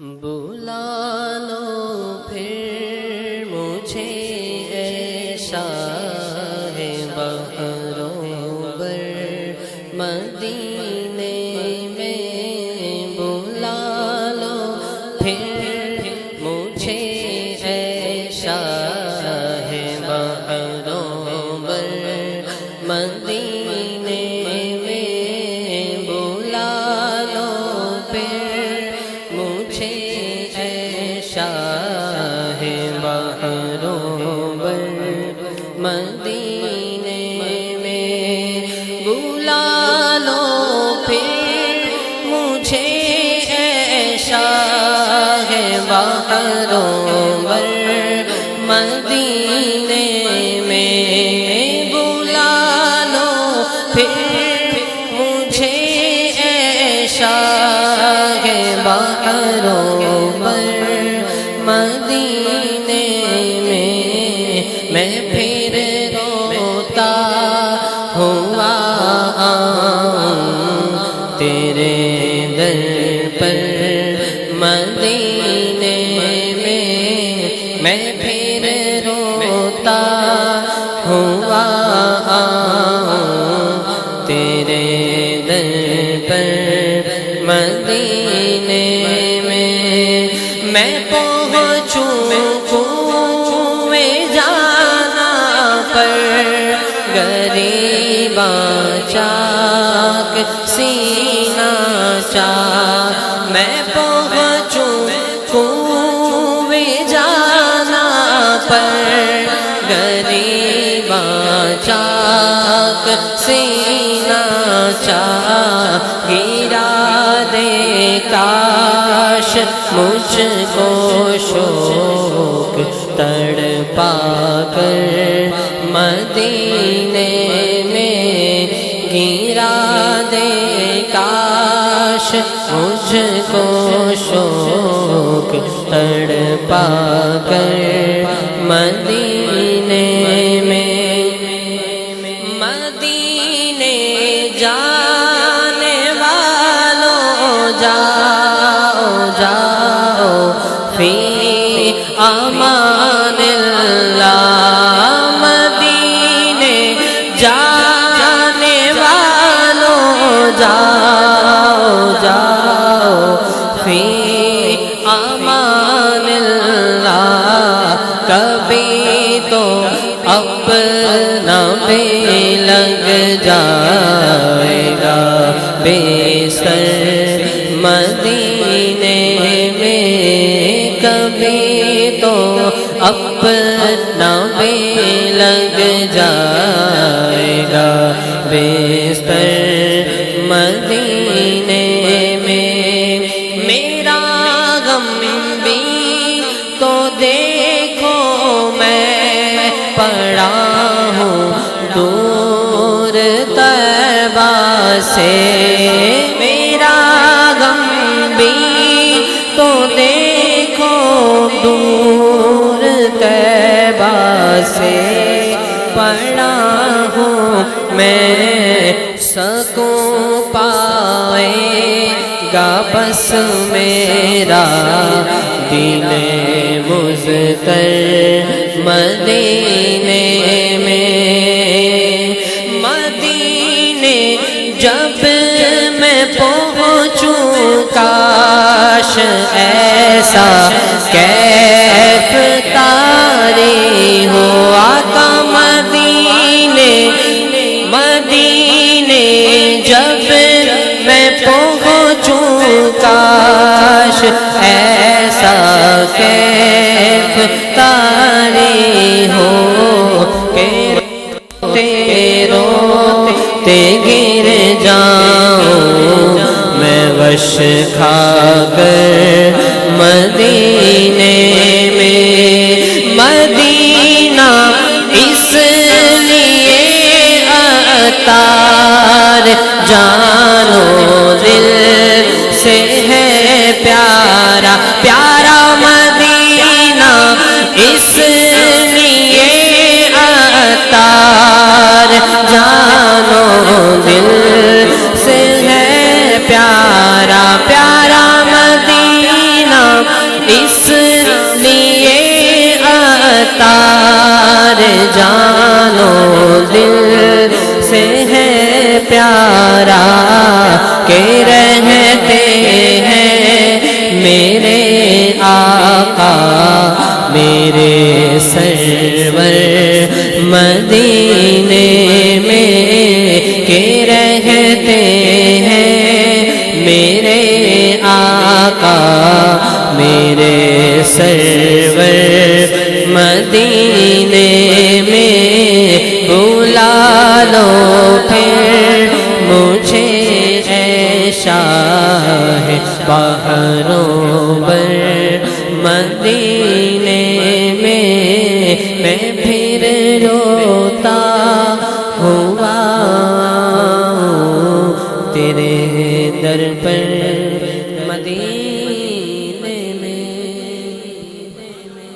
بلا لو پھر مجھے اے شاہ بحروں بر مدینے میں، بلا لو پھر مجھے اے شاہ بحروں بر مدینے میں، بلا لو پھر مجھے اے شاہ بحروں بر مدینے میں، بلا لو پھر مجھے اے شاہ بحروں بر مدینے میں، بلا لو پھر مجھے اے شاہ بحروں بر مدینے میں، میں پھر روتا ہوا آؤں تیرے در پر مدینے میں، میں پھر روتا ہوا آؤں تیرے در پر مدینے میں، میں پہنچوں کوئے جانا پر غریباں چاک سینہ چاک، میں پہنچوں کوئے جانا پر غریباں چاک سینہ چاک، گرا دے کاش مجھ کو شوق تڑپا کر مدینے میں، گرا دے کاش مجھ کو شوق تڑپا کر مدینے میں، مدینے جانے والوں جاؤ جاؤ فی امان اللہ، مدینے جانے والوں جاؤ جاؤ فی امان اللہ، کبھی تو اپنا بھی لگ جائے گا بستر مدینے میں، کبھی تو اپنا بھی لگ جائے گا بستر مدینے میں، میرا غم بھی تو دیکھو میں پڑا ہوں دور طیبہ سے، میرا غم بھی تو دیکھو دور طیبہ سے پڑا ہوں میں، سکون پائے گا بس میرا دل مضطر مدینے میں، مدینے جب میں پہنچوں کاش ایسا کیف طاری ہو، آقا مدینے مدینے جب میں پہنچوں کاش ایسا کیف طاری ہو، کہ روتے گر جاؤں میں وش کھا کر مدینے میں، مدینہ اس لیے عطار جانو دل سے ہے پیارا، پیارا مدینہ اس لیے عطار جانو دل سے ہے پیارا، پیارا مدینہ جانو دل سے ہے پیارا کہ رہتے ہیں میرے آقا میرے سرور مدینے میں کہ رہتے ہیں میرے آقا میرے سرور مدینے میں بلا لو پھر مجھے اے شاہ بہروں بر مدینے